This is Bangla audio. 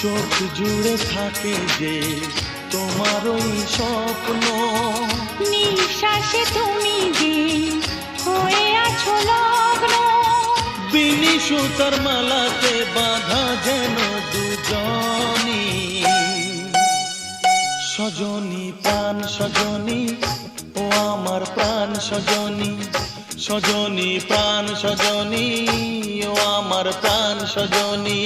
চোখ জুড়ে থাকে যে তোমার ওই স্বপ্ন, নিঃশ্বাসে তুমি যে হয়ে আছো লগ্ন। বিনি সুতার মালাতে বাঁধা যেন দুজনি, সজনী প্রাণ সজনী ও আমার প্রাণ সজনী, সজনী প্রাণ সজনী ও আমার প্রাণ সজনী।